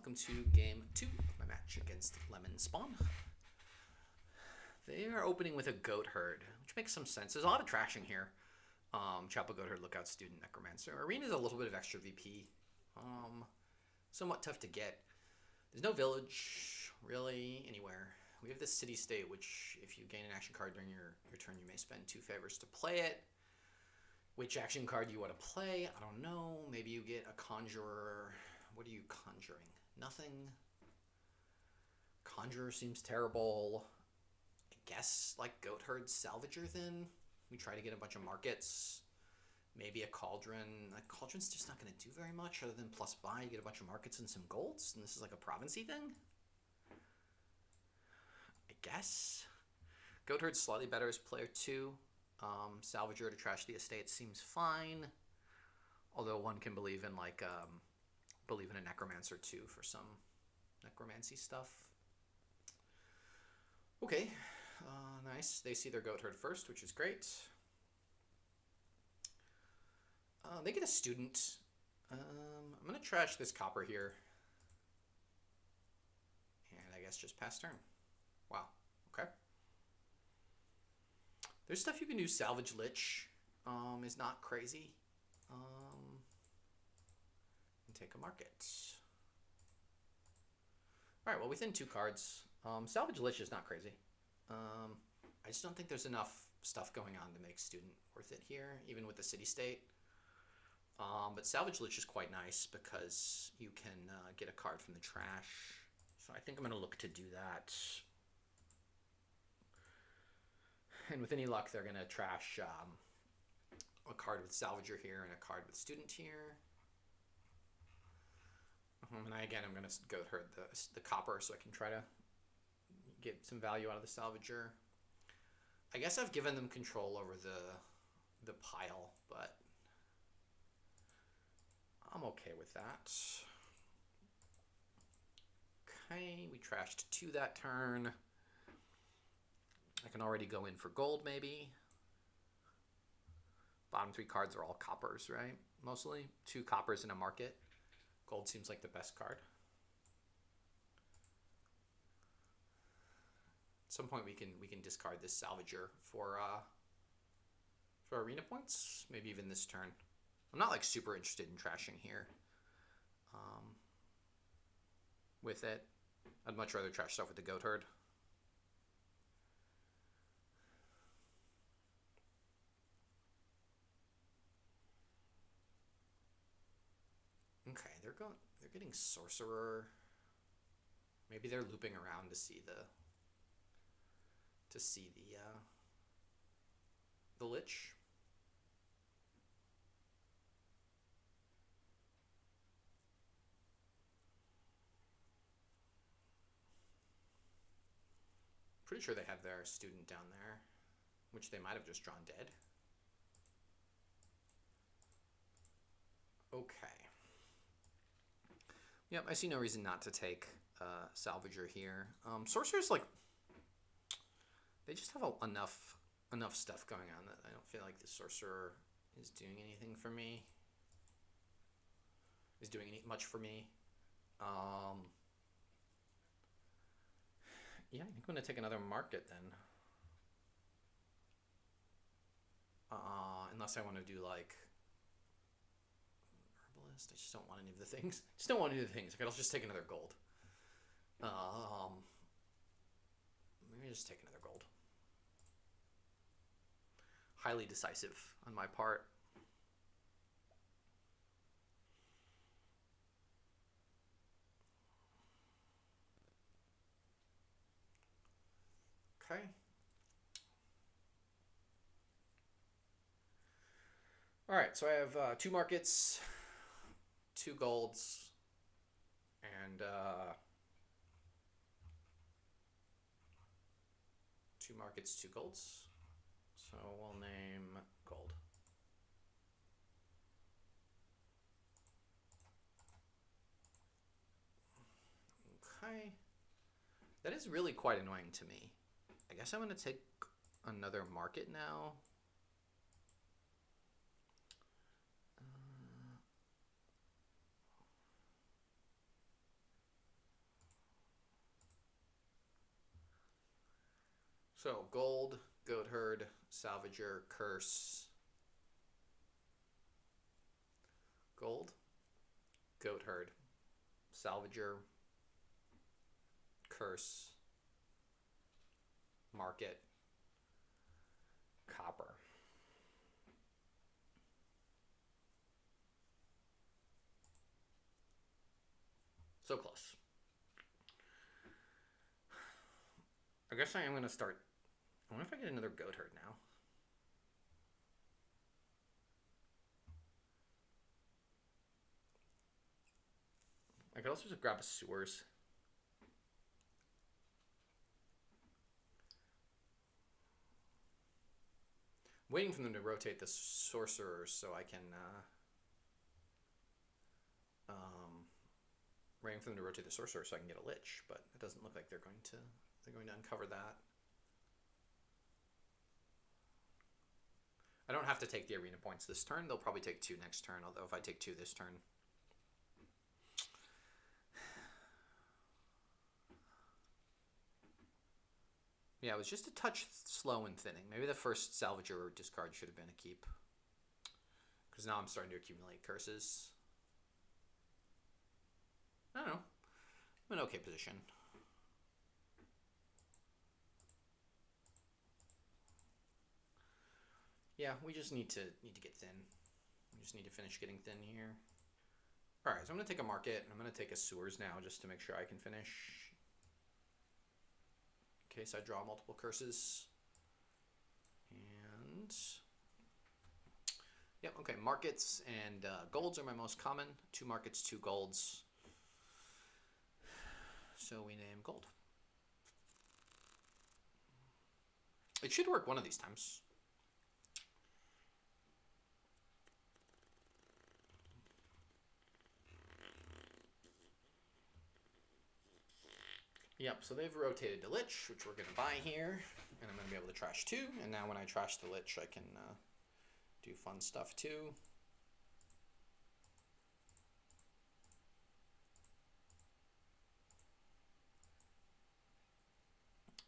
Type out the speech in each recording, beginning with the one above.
welcome to game 2 of my match against Lemonspawn. They are opening with a Goatherd, which makes some sense. There's a lot of traction here. Chapel Goatherd, Lookout Student, Necromancer. Arena is a little bit of extra VP. Somewhat tough to get. There's no village, really, anywhere. We have this city-state, which if you gain an action card during your turn, you may spend 2 favors to play it. Which action card you want to play? I don't know. Maybe you get a Conjurer. What are you conjuring? Nothing. Conjurer seems terrible. I guess like Goatherd Salvager then. We try to get a bunch of markets. Maybe a Cauldron. Like Cauldron's just not going to do very much other than plus buy. You get a bunch of markets and some golds. And this is like a province-y thing. I guess. Goatherd's slightly better as player 2. Salvager to trash the estate seems fine. Although one can believe in like believe in a Necromancer too for some necromancy stuff. Okay, nice. They see their Goatherd first, which is great. They get a student. I'm gonna trash this copper here, and I guess just pass turn. Wow. Okay. There's stuff you can do. Salvage Lich is not crazy. And take a market. Alright, well, within 2 cards. Salvage Lich is not crazy. I just don't think there's enough stuff going on to make Student worth it here, even with the city-state. But Salvage Lich is quite nice because you can get a card from the trash. So I think I'm going to look to do that. And with any luck, they're going to trash a card with Salvager here and a card with Student here. And I'm going to Goatherd the copper so I can try to get some value out of the Salvager. I guess I've given them control over the pile, but I'm okay with that. Okay, we trashed 2 that turn. I can already go in for gold, maybe. Bottom 3 cards are all coppers, right? Mostly 2 coppers in a market. Gold seems like the best card. At some point, we can discard this Salvager for arena points. Maybe even this turn. I'm not like super interested in trashing here. With it, I'd much rather trash stuff with the Goatherd. Okay, they're getting Sorcerer. Maybe they're looping around to see the Lich. Pretty sure they have their student down there, which they might have just drawn dead. Okay. Yep, I see no reason not to take Salvager here. Sorcerers, like, they just have enough stuff going on that I don't feel like the Sorcerer is doing anything for me. Is doing much for me. Yeah, I think I'm going to take another market then. Unless I want to do like Herbalist. I just don't want any of the things. Just don't want any of the things. I could also just take another gold. Maybe just take another gold. Highly decisive on my part. Okay. All right, so I have 2 markets, 2 golds, and 2 markets, 2 golds. So we'll name gold. Okay. That is really quite annoying to me. I guess I'm going to take another market now. So gold, Goatherd, Salvager, Curse. Gold, Goatherd, Salvager, Curse, Market, Copper. So close. I guess I am going to start. I wonder if I get another Goatherd now. I could also just grab a Sewers. Waiting for them to rotate the Sorcerers so I can waiting for them to rotate the Sorcerer so I can get a Lich, but it doesn't look like they're going to uncover that. I don't have to take the arena points this turn. They'll probably take 2 next turn, although if I take 2 this turn. Yeah, it was just a touch slow and thinning. Maybe the first Salvager or discard should have been a keep. Because now I'm starting to accumulate curses. I don't know. I'm in okay position. Yeah, we just need to get thin. We just need to finish getting thin here. All right, so I'm going to take a market, and I'm going to take a Sewers now just to make sure I can finish. In case I draw multiple curses. And yep, okay, markets and golds are my most common. 2 markets, 2 golds. So we name gold. It should work one of these times. Yep, so they've rotated the Lich, which we're going to buy here, and I'm going to be able to trash 2, and now when I trash the Lich, I can do fun stuff too.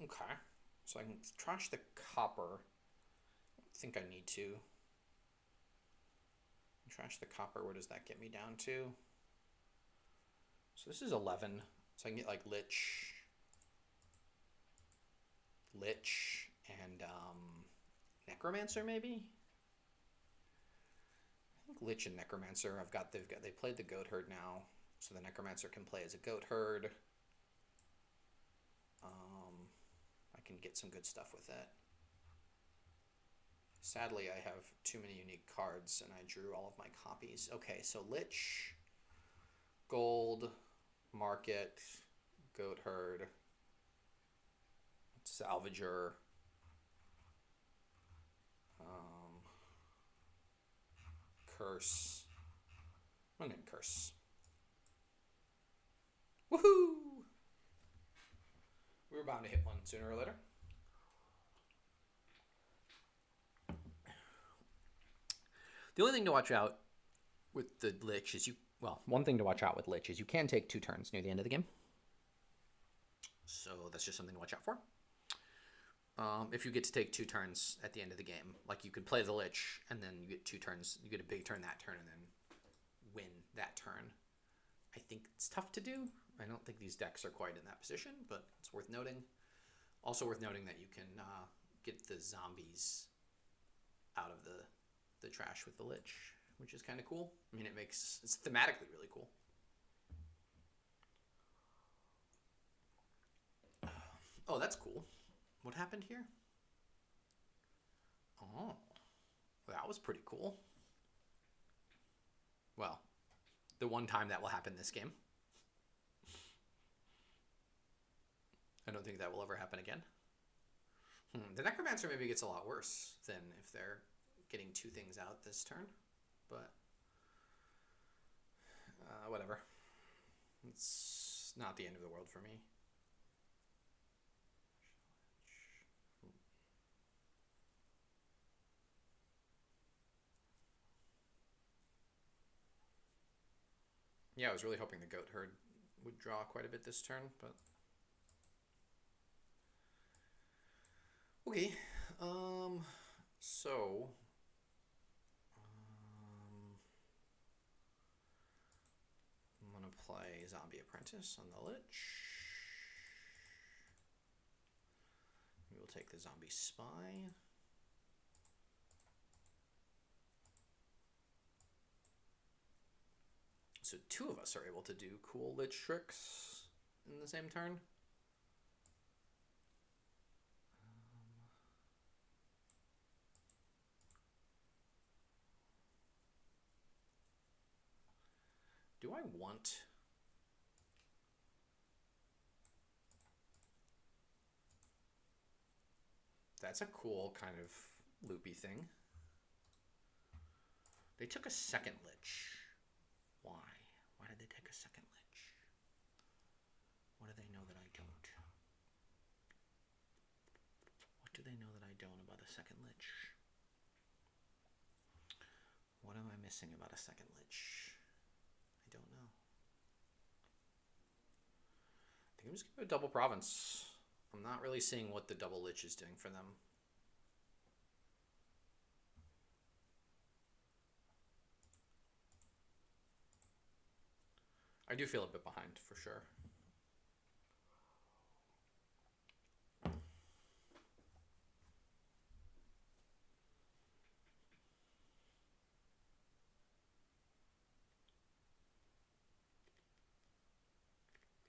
Okay, so I can trash the copper. I don't think I need to. Trash the copper, what does that get me down to? So this is 11, so I can get like Lich, and Necromancer maybe? I think Lich and Necromancer, they played the Goatherd now, so the Necromancer can play as a Goatherd. I can get some good stuff with it. Sadly, I have too many unique cards, and I drew all of my copies. Okay, so Lich, Gold, Market, Goatherd, Salvager, Curse. I'm gonna Curse. Woohoo! We were bound to hit one sooner or later. The only thing to watch out with the Lich is one thing to watch out with Lich is you can take 2 turns near the end of the game. So that's just something to watch out for. If you get to take 2 turns at the end of the game, like you could play the Lich and then you get 2 turns, you get a big turn that turn and then win that turn. I think it's tough to do. I don't think these decks are quite in that position, but it's worth noting. Also worth noting that you can get the zombies out of the trash with the Lich, which is kind of cool. I mean, it's thematically really cool. Oh, that's cool. What happened here? Oh, that was pretty cool. Well, the one time that will happen this game. I don't think that will ever happen again. The Necromancer maybe gets a lot worse than if they're getting 2 things out this turn, but whatever. It's not the end of the world for me. Yeah, I was really hoping the Goatherd would draw quite a bit this turn, but Okay, so I'm gonna play Zombie Apprentice on the Lich. We will take the Zombie Spy. So two of us are able to do cool Lich tricks in the same turn. Do I want... That's a cool kind of loopy thing. They took a second Lich. Why? Why did they take a second Lich? What do they know that I don't? What do they know that I don't about a second Lich? What am I missing about a second Lich? I don't know. I think I'm just going to go double province. I'm not really seeing what the double Lich is doing for them. I do feel a bit behind, for sure.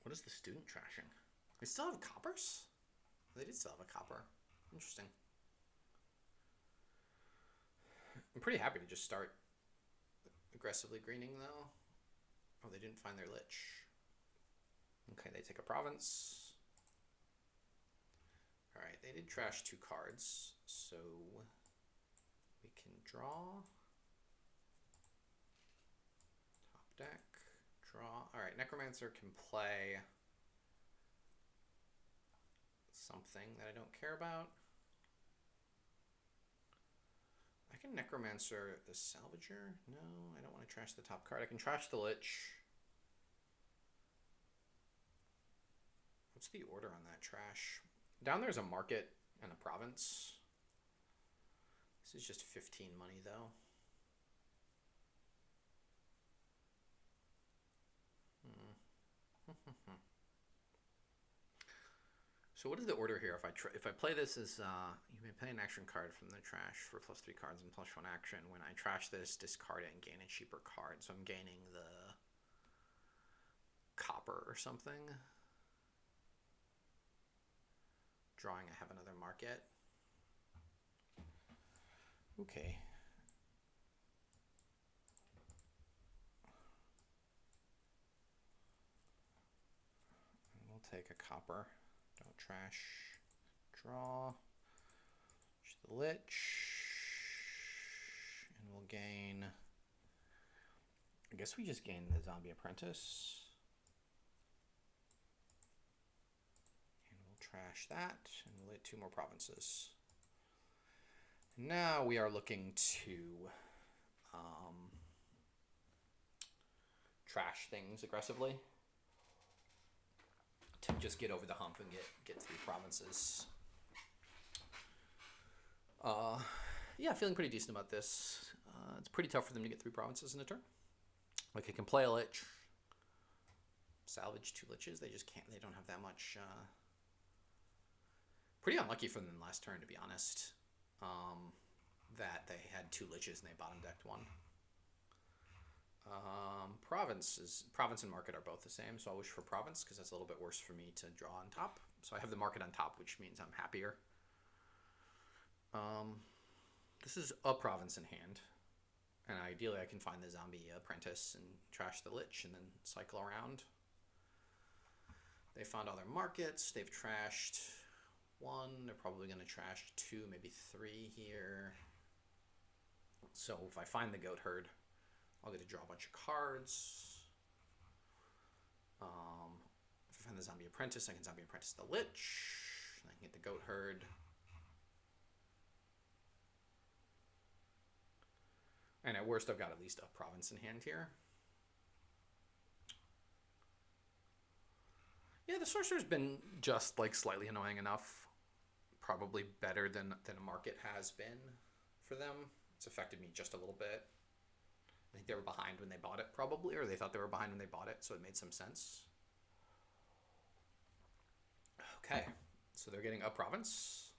What is the student trashing? They still have coppers? They did still have a copper. Interesting. I'm pretty happy to just start aggressively greening, though. Oh, they didn't find their Lich. Okay, they take a province. Alright, they did trash 2 cards, so we can draw. Top deck, draw. Alright, Necromancer can play something that I don't care about. I can Necromancer the Salvager. No, I don't want to trash the top card. I can trash the Lich. What's the order on that trash? Down there's a market and a province. This is just 15 money, though. So what is the order here? If I play this as you may play an action card from the trash for +3 cards and +1 action. When I trash this, discard it and gain a cheaper card. So I'm gaining the copper or something. Drawing, I have another market. Okay. And we'll take a copper. Don't trash. Draw. The Lich. And we'll gain... I guess we just gain the Zombie Apprentice. And we'll trash that. And we'll hit 2 more provinces. Now we are looking to trash things aggressively to just get over the hump and get 3 provinces. Yeah, feeling pretty decent about this. It's pretty tough for them to get 3 provinces in a turn. Like, I can play a Lich, salvage 2 Liches. They just can't. They don't have that much. Pretty unlucky for them last turn, to be honest. That they had 2 Liches and they bottom decked 1. Province and market are both the same, so I'll wish for province because that's a little bit worse for me to draw on top. So I have the market on top, which means I'm happier. This is a province in hand, and ideally I can find the Zombie Apprentice and trash the Lich and then cycle around. They found all their markets. They've trashed 1. They're probably going to trash 2, maybe 3 here. So if I find the Goatherd, I'll get to draw a bunch of cards. If I find the Zombie Apprentice, I can Zombie Apprentice the Lich. I can get the Goatherd. And at worst, I've got at least a province in hand here. Yeah, the Sorcerer's been just, like, slightly annoying enough. probably better than a market has been for them. It's affected me just a little bit. I think they were behind when they bought it, probably, or they thought they were behind when they bought it, so it made some sense. Okay, so they're getting a province.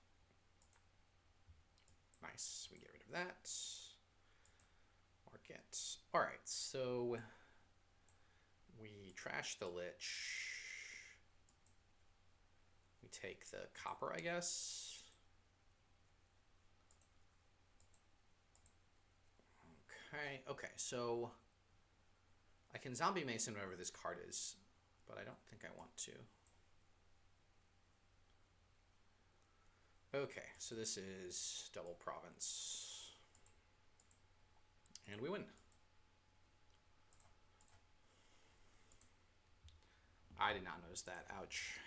Nice, we get rid of that. Market. All right, so we trash the Lich. We take the copper, I guess. Okay, so I can Zombie Mason whatever this card is, but I don't think I want to. Okay, so this is double province. And we win. I did not notice that. Ouch.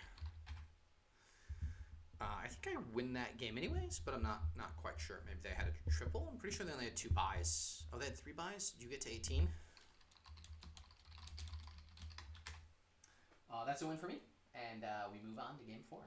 I think I win that game anyways, but I'm not quite sure. Maybe they had a triple. I'm pretty sure they only had 2 buys. Oh, they had 3 buys? Did you get to 18? That's a win for me. And we move on to game 4.